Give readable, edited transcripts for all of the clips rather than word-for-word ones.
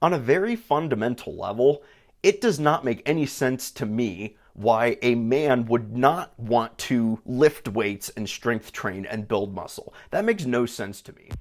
On a very fundamental level, it does not make any sense to me why a man would not want to lift weights and strength train and build muscle. That makes no sense to me.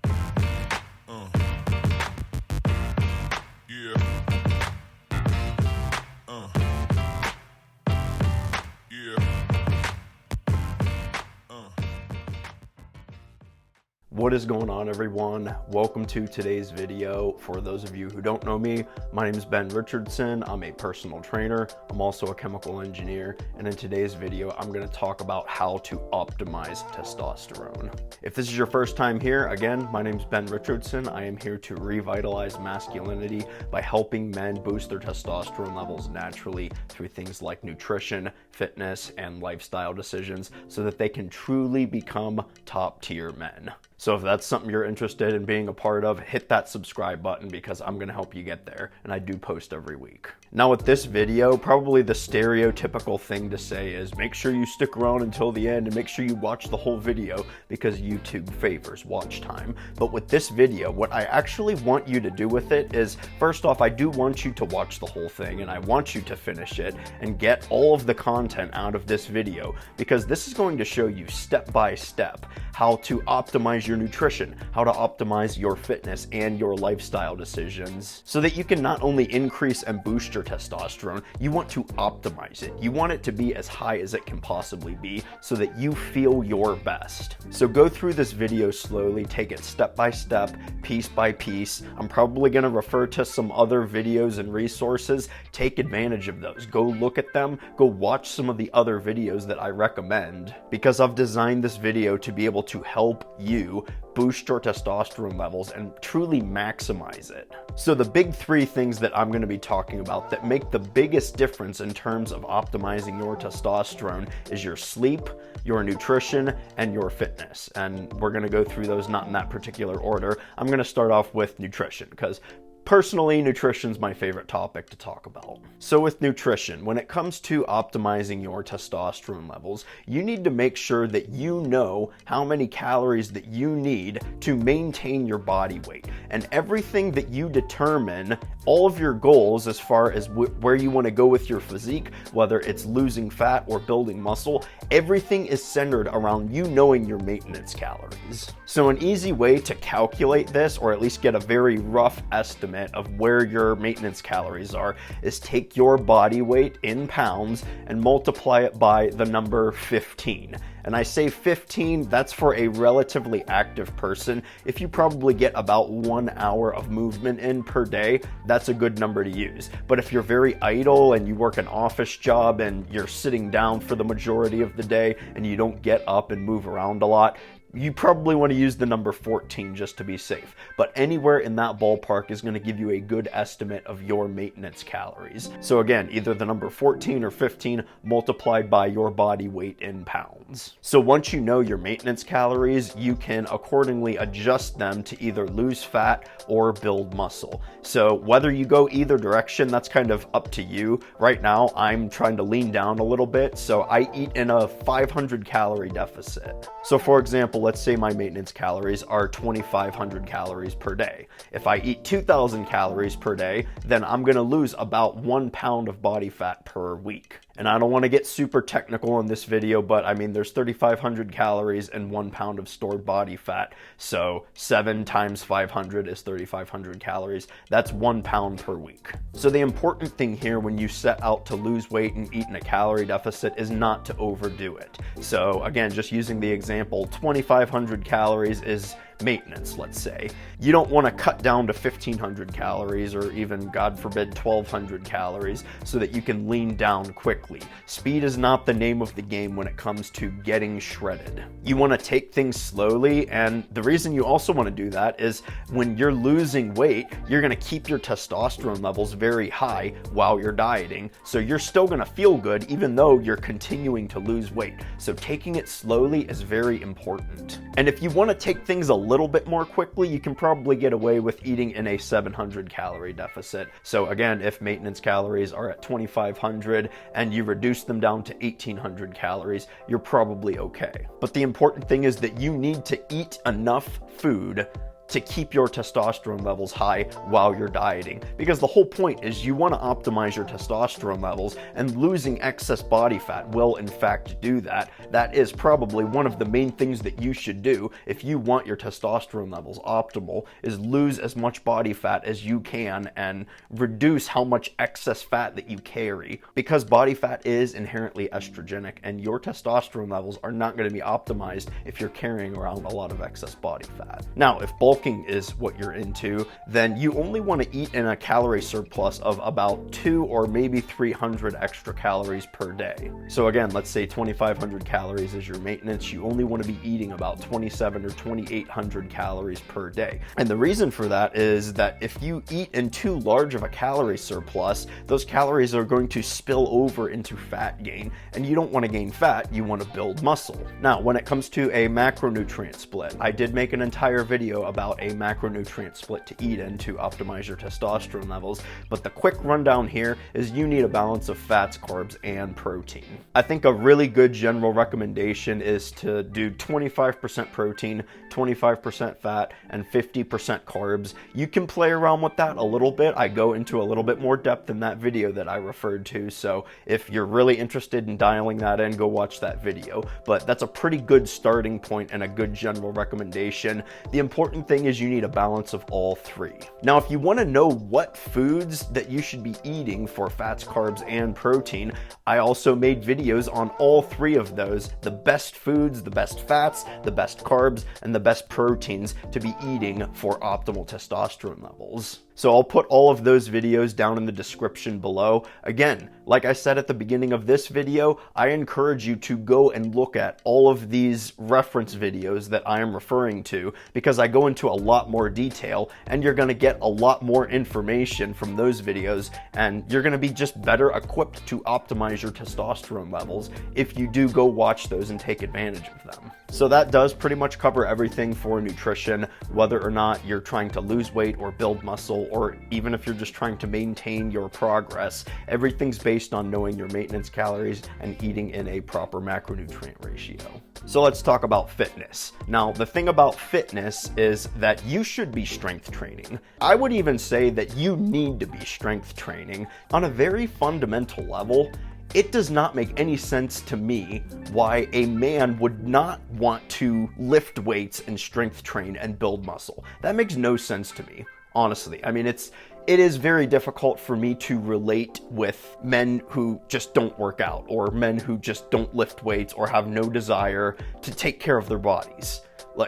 What is going on, everyone? Welcome to today's video. For those of you who don't know me, my name is Ben Richardson. I'm a personal trainer. I'm also a chemical engineer. And in today's video, I'm going to talk about how to optimize testosterone. If this is your first time here, again, my name is Ben Richardson. I am here to revitalize masculinity by helping men boost their testosterone levels naturally through things like nutrition, fitness, and lifestyle decisions so that they can truly become top-tier men. So if that's something you're interested in being a part of, hit that subscribe button because I'm going to help you get there, and I do post every week. Now with this video, probably the stereotypical thing to say is make sure you stick around until the end and make sure you watch the whole video because YouTube favors watch time. But with this video, what I actually want you to do with it is, first off, I do want you to watch the whole thing and I want you to finish it and get all of the content out of this video because this is going to show you step by step how to optimize your nutrition, how to optimize your fitness and your lifestyle decisions so that you can not only increase and boost your testosterone, you want to optimize it. You want it to be as high as it can possibly be so that you feel your best. So go through this video slowly, take it step by step, piece by piece. I'm probably going to refer to some other videos and resources. Take advantage of those. Go look at them. Go watch some of the other videos that I recommend because I've designed this video to be able to help you boost your testosterone levels and truly maximize it. So the big three things that I'm going to be talking about that make the biggest difference in terms of optimizing your testosterone is your sleep, your nutrition, and your fitness. And we're going to go through those not in that particular order. I'm going to start off with nutrition because personally, nutrition is my favorite topic to talk about. So with nutrition, when it comes to optimizing your testosterone levels, you need to make sure that you know how many calories that you need to maintain your body weight. And everything that you determine, all of your goals as far as where you want to go with your physique, whether it's losing fat or building muscle, everything is centered around you knowing your maintenance calories. So an easy way to calculate this, or at least get a very rough estimate of where your maintenance calories are, is take your body weight in pounds and multiply it by the number 15. And I say 15, that's for a relatively active person. If you probably get about 1 hour of movement in per day, that's a good number to use. But if you're very idle and you work an office job and you're sitting down for the majority of the day and you don't get up and move around a lot, you probably want to use the number 14 just to be safe. But anywhere in that ballpark is going to give you a good estimate of your maintenance calories. So again, either the number 14 or 15 multiplied by your body weight in pounds. So once you know your maintenance calories, you can accordingly adjust them to either lose fat or build muscle. So whether you go either direction, that's kind of up to you. Right now, I'm trying to lean down a little bit, so I eat in a 500 calorie deficit. So for example, let's say my maintenance calories are 2,500 calories per day. If I eat 2,000 calories per day, then I'm going to lose about 1 pound of body fat per week. And I don't want to get super technical in this video, but I mean, there's 3,500 calories and 1 pound of stored body fat. So 7 times 500 is 3,500 calories. That's 1 pound per week. So the important thing here when you set out to lose weight and eat in a calorie deficit is not to overdo it. So again, just using the example, 2,500 calories is maintenance, let's say. You don't want to cut down to 1,500 calories or even, God forbid, 1,200 calories so that you can lean down quickly. Speed is not the name of the game when it comes to getting shredded. You want to take things slowly, and the reason you also want to do that is when you're losing weight, you're going to keep your testosterone levels very high while you're dieting, so you're still going to feel good even though you're continuing to lose weight. So taking it slowly is very important. And if you want to take things a little bit more quickly, you can probably get away with eating in a 700 calorie deficit. So again, if maintenance calories are at 2,500 and you reduce them down to 1,800 calories, you're probably okay. But the important thing is that you need to eat enough food to keep your testosterone levels high while you're dieting. Because the whole point is you want to optimize your testosterone levels, and losing excess body fat will in fact do that. That is probably one of the main things that you should do if you want your testosterone levels optimal, is lose as much body fat as you can and reduce how much excess fat that you carry. Because body fat is inherently estrogenic, and your testosterone levels are not going to be optimized if you're carrying around a lot of excess body fat. Now, if bulking is what you're into, then you only want to eat in a calorie surplus of about 200 or maybe 300 extra calories per day. So again, let's say 2,500 calories is your maintenance. You only want to be eating about 2,700 or 2,800 calories per day. And the reason for that is that if you eat in too large of a calorie surplus, those calories are going to spill over into fat gain, and you don't want to gain fat, you want to build muscle. Now, when it comes to a macronutrient split, I did make an entire video about a macronutrient split to eat in to optimize your testosterone levels, but the quick rundown here is you need a balance of fats, carbs, and protein. I think a really good general recommendation is to do 25% protein, 25% fat, and 50% carbs. You can play around with that a little bit. I go into a little bit more depth in that video that I referred to, so if you're really interested in dialing that in, go watch that video. But that's a pretty good starting point and a good general recommendation. The important thing is you need a balance of all three. Now, if you want to know what foods that you should be eating for fats, carbs, and protein, I also made videos on all three of those: the best foods, the best fats, the best carbs, and the best proteins to be eating for optimal testosterone levels. So I'll put all of those videos down in the description below. Again, like I said at the beginning of this video, I encourage you to go and look at all of these reference videos that I am referring to, because I go into a lot more detail, and you're going to get a lot more information from those videos, and you're going to be just better equipped to optimize your testosterone levels if you do go watch those and take advantage of them. So that does pretty much cover everything for nutrition, whether or not you're trying to lose weight or build muscle, or even if you're just trying to maintain your progress. Everything's based on knowing your maintenance calories and eating in a proper macronutrient ratio. So let's talk about fitness. Now, the thing about fitness is that you should be strength training. I would even say that you need to be strength training. On a very fundamental level, it does not make any sense to me why a man would not want to lift weights and strength train and build muscle. That makes no sense to me, honestly. I mean, it is very difficult for me to relate with men who just don't work out, or men who just don't lift weights or have no desire to take care of their bodies.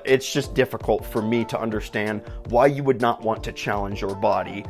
It's just difficult for me to understand why you would not want to challenge your body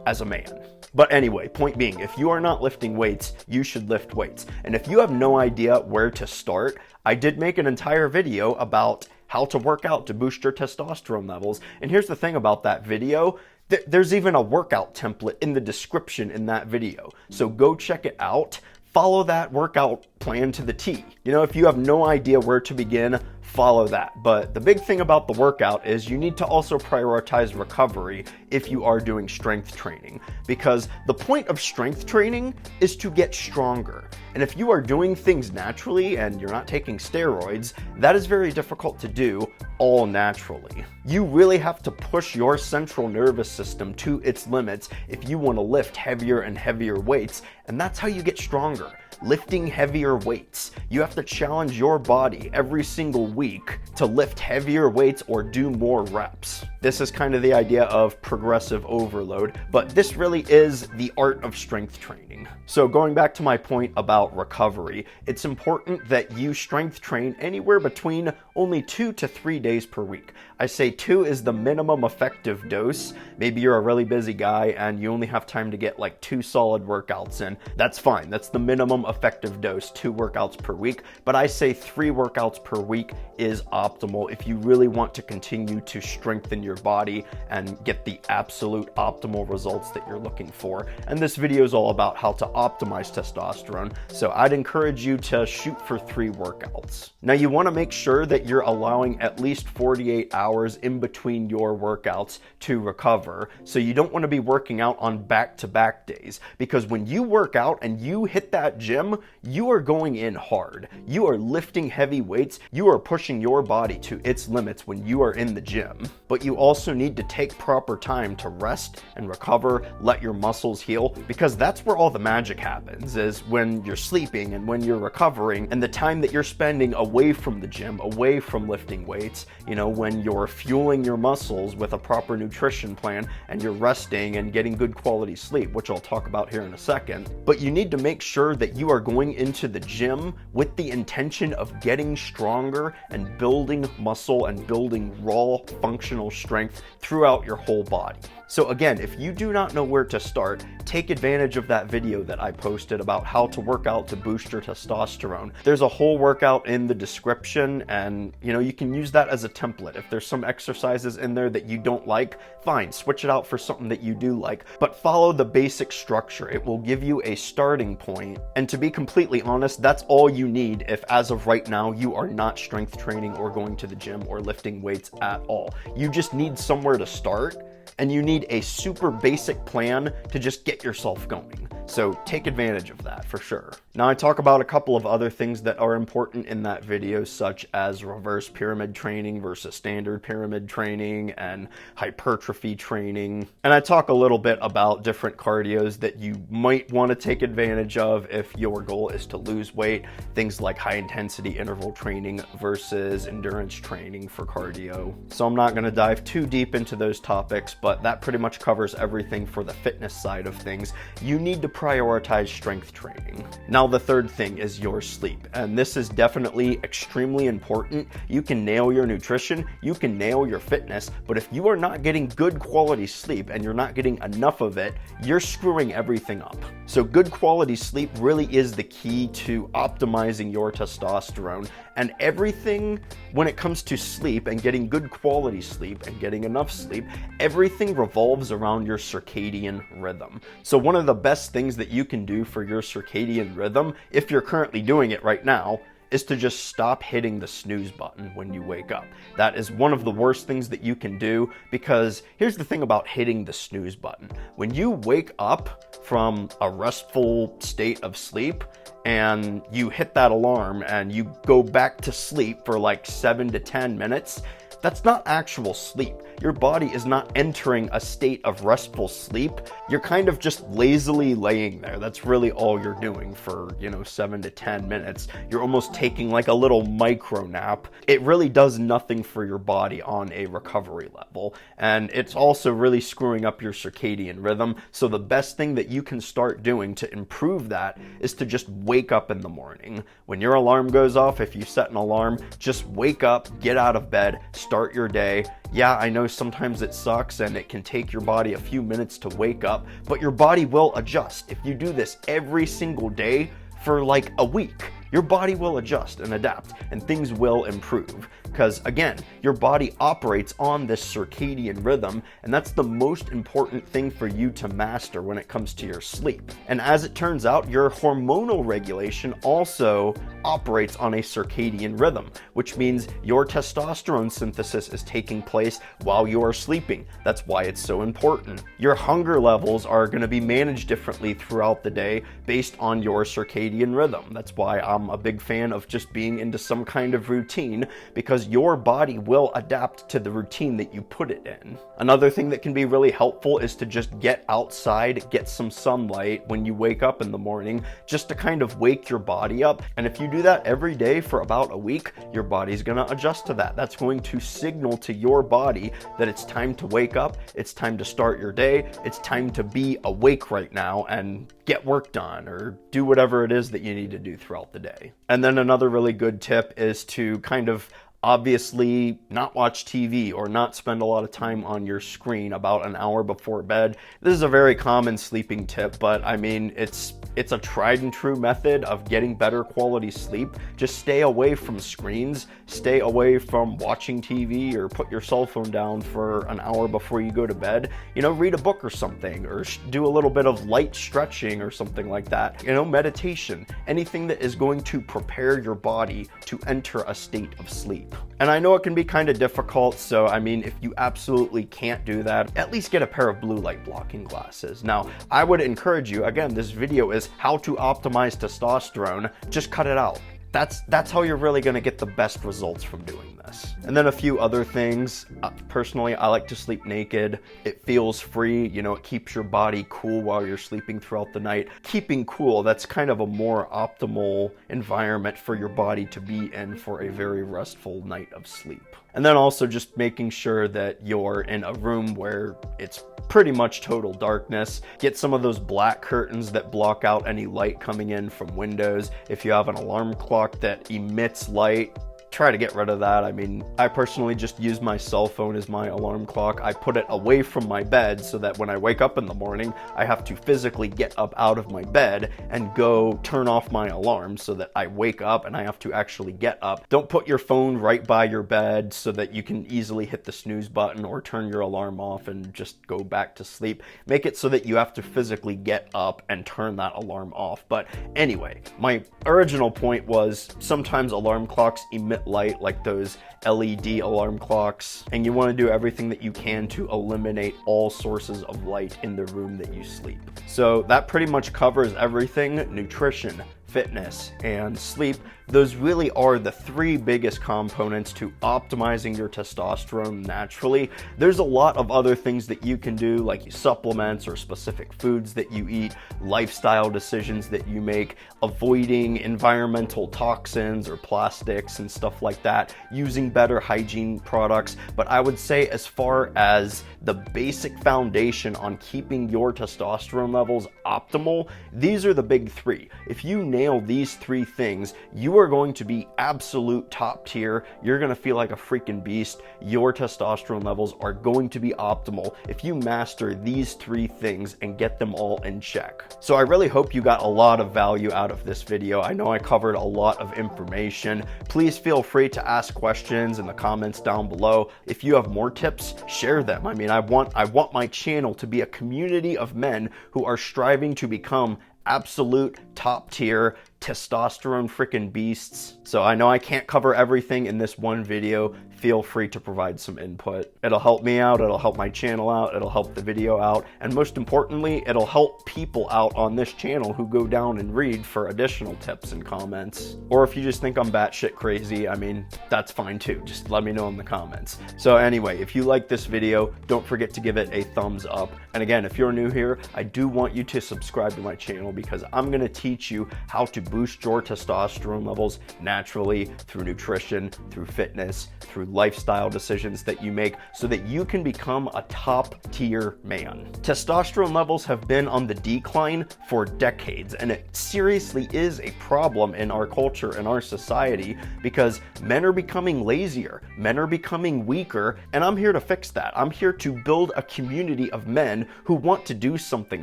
as a man. But anyway, point being, if you are not lifting weights, you should lift weights. And if you have no idea where to start, I did make an entire video about how to work out to boost your testosterone levels. And here's the thing about that video. There's even a workout template in the description in that video. So go check it out. Follow that workout plan to the T. You know, if you have no idea where to begin, follow that. But the big thing about the workout is you need to also prioritize recovery if you are doing strength training, because the point of strength training is to get stronger. And if you are doing things naturally and you're not taking steroids, that is very difficult to do all naturally. You really have to push your central nervous system to its limits if you want to lift heavier and heavier weights, and that's how you get stronger. Lifting heavier weights. You have to challenge your body every single week to lift heavier weights or do more reps. This is kind of the idea of progressive overload, but this really is the art of strength training. So going back to my point about recovery, it's important that you strength train anywhere between only 2 to 3 days per week. I say 2 is the minimum effective dose. Maybe you're a really busy guy and you only have time to get like 2 solid workouts in. That's fine. That's the minimum effective dose, 2 workouts per week. But I say 3 workouts per week is optimal if you really want to continue to strengthen your body and get the absolute optimal results that you're looking for. And this video is all about how to optimize testosterone. So I'd encourage you to shoot for 3 workouts. Now you want to make sure that you're allowing at least 48 hours in between your workouts to recover. So you don't want to be working out on back-to-back days, because when you work out and you hit that gym, you are going in hard. You are lifting heavy weights. You are pushing your body to its limits when you are in the gym. But you you also need to take proper time to rest and recover, let your muscles heal, because that's where all the magic happens, is when you're sleeping and when you're recovering, and the time that you're spending away from the gym, away from lifting weights, when you're fueling your muscles with a proper nutrition plan and you're resting and getting good quality sleep, which I'll talk about here in a second. But you need to make sure that you are going into the gym with the intention of getting stronger and building muscle and building raw functional strength throughout your whole body. So again, if you do not know where to start, take advantage of that video that I posted about how to work out to boost your testosterone. There's a whole workout in the description, and you can use that as a template. If there's some exercises in there that you don't like, fine, switch it out for something that you do like, but follow the basic structure. It will give you a starting point. And to be completely honest, that's all you need if as of right now you are not strength training or going to the gym or lifting weights at all. You just need somewhere to start, and you need a super basic plan to just get yourself going. So take advantage of that for sure. Now I talk about a couple of other things that are important in that video, such as reverse pyramid training versus standard pyramid training and hypertrophy training. And I talk a little bit about different cardios that you might want to take advantage of if your goal is to lose weight. Things like high intensity interval training versus endurance training for cardio. So I'm not going to dive too deep into those topics, but that pretty much covers everything for the fitness side of things. You need to prioritize strength training. Now the third thing is your sleep, and this is definitely extremely important. You can nail your nutrition, you can nail your fitness, but if you are not getting good quality sleep and you're not getting enough of it, you're screwing everything up. So good quality sleep really is the key to optimizing your testosterone, and everything when it comes to sleep and getting good quality sleep and getting enough sleep, everything revolves around your circadian rhythm. So one of the best things that you can do for your circadian rhythm, if you're currently doing it right now, is to just stop hitting the snooze button when you wake up. That is one of the worst things that you can do, because here's the thing about hitting the snooze button. When you wake up from a restful state of sleep and you hit that alarm and you go back to sleep for like 7 to 10 minutes, that's not actual sleep. Your body is not entering a state of restful sleep. You're kind of just lazily laying there. That's really all you're doing for, 7 to 10 minutes. You're almost taking like a little micro nap. It really does nothing for your body on a recovery level. And it's also really screwing up your circadian rhythm. So the best thing that you can start doing to improve that is to just wake up in the morning. When your alarm goes off, if you set an alarm, just wake up, get out of bed, start your day. Yeah, I know sometimes it sucks and it can take your body a few minutes to wake up, but your body will adjust. If you do this every single day for like a week, your body will adjust and adapt and things will improve. Because again, your body operates on this circadian rhythm, and that's the most important thing for you to master when it comes to your sleep. And as it turns out, your hormonal regulation also operates on a circadian rhythm, which means your testosterone synthesis is taking place while you are sleeping. That's why it's so important. Your hunger levels are going to be managed differently throughout the day based on your circadian rhythm. That's why I'm a big fan of just being into some kind of routine, because your body will adapt to the routine that you put it in. Another thing that can be really helpful is to just get outside, get some sunlight when you wake up in the morning, just to kind of wake your body up. And if you do that every day for about a week, your body's going to adjust to that. That's going to signal to your body that it's time to wake up, it's time to start your day, it's time to be awake right now and get work done or do whatever it is that you need to do throughout the day. And then another really good tip is to kind of obviously not watch TV or not spend a lot of time on your screen about an hour before bed. This is a very common sleeping tip, but I mean, it's a tried and true method of getting better quality sleep. Just stay away from screens, stay away from watching TV, or put your cell phone down for an hour before you go to bed. Read a book or something, or do a little bit of light stretching or something like that. Meditation, anything that is going to prepare your body to enter a state of sleep. And I know it can be kind of difficult, so I mean, if you absolutely can't do that, at least get a pair of blue light blocking glasses. Now, I would encourage you, again, this video is how to optimize testosterone, just cut it out. That's how you're really going to get the best results from doing that. this. And then a few other things. Personally, I like to sleep naked. It feels free, you know, it keeps your body cool while you're sleeping throughout the night. Keeping cool, that's kind of a more optimal environment for your body to be in for a very restful night of sleep. And then also just making sure that you're in a room where it's pretty much total darkness. Get some of those black curtains that block out any light coming in from windows. If you have an alarm clock that emits light, try to get rid of that. I mean, I personally just use my cell phone as my alarm clock. I put it away from my bed so that when I wake up in the morning, I have to physically get up out of my bed and go turn off my alarm so that I wake up and I have to actually get up. Don't put your phone right by your bed so that you can easily hit the snooze button or turn your alarm off and just go back to sleep. Make it so that you have to physically get up and turn that alarm off. But anyway, my original point was sometimes alarm clocks emit light, like those LED alarm clocks, and you want to do everything that you can to eliminate all sources of light in the room that you sleep. So that pretty much covers everything: nutrition, fitness, and sleep. Those really are the three biggest components to optimizing your testosterone naturally. There's a lot of other things that you can do, like supplements or specific foods that you eat, lifestyle decisions that you make, avoiding environmental toxins or plastics and stuff like that, using better hygiene products. But I would say, as far as the basic foundation on keeping your testosterone levels optimal, these are the big three. If you nail these three things, you are going to be absolute top tier. You're going to feel like a freaking beast. Your testosterone levels are going to be optimal if you master these three things and get them all in check. So I really hope you got a lot of value out of this video. I know I covered a lot of information. Please feel free to ask questions in the comments down below. If you have more tips, share them. I mean, I want my channel to be a community of men who are striving to become absolute top tier testosterone freaking beasts. So I know I can't cover everything in this one video. Feel free to provide some input. It'll help me out, it'll help my channel out, it'll help the video out, and most importantly, it'll help people out on this channel who go down and read for additional tips and comments. Or if you just think I'm batshit crazy, I mean, that's fine too. Just let me know in the comments. So anyway, if you like this video, don't forget to give it a thumbs up. And again, if you're new here, I do want you to subscribe to my channel, because I'm gonna teach you how to boost your testosterone levels naturally through nutrition, through fitness, through lifestyle decisions that you make, so that you can become a top tier man. Testosterone levels have been on the decline for decades, and it seriously is a problem in our culture and our society, because men are becoming lazier, men are becoming weaker, and I'm here to fix that. I'm here to build a community of men who want to do something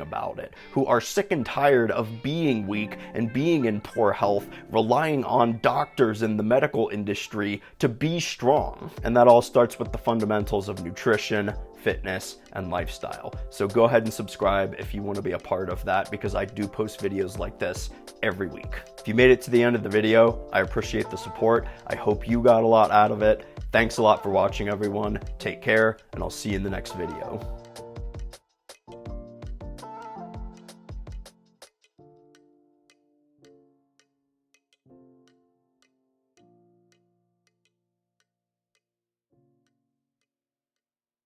about it, who are sick and tired of being weak and being in poor health, relying on doctors in the medical industry to be strong. And that all starts with the fundamentals of nutrition, fitness, and lifestyle. So go ahead and subscribe if you want to be a part of that, because I do post videos like this every week. If you made it to the end of the video, I appreciate the support. I hope you got a lot out of it. Thanks a lot for watching, everyone. Take care, and I'll see you in the next video.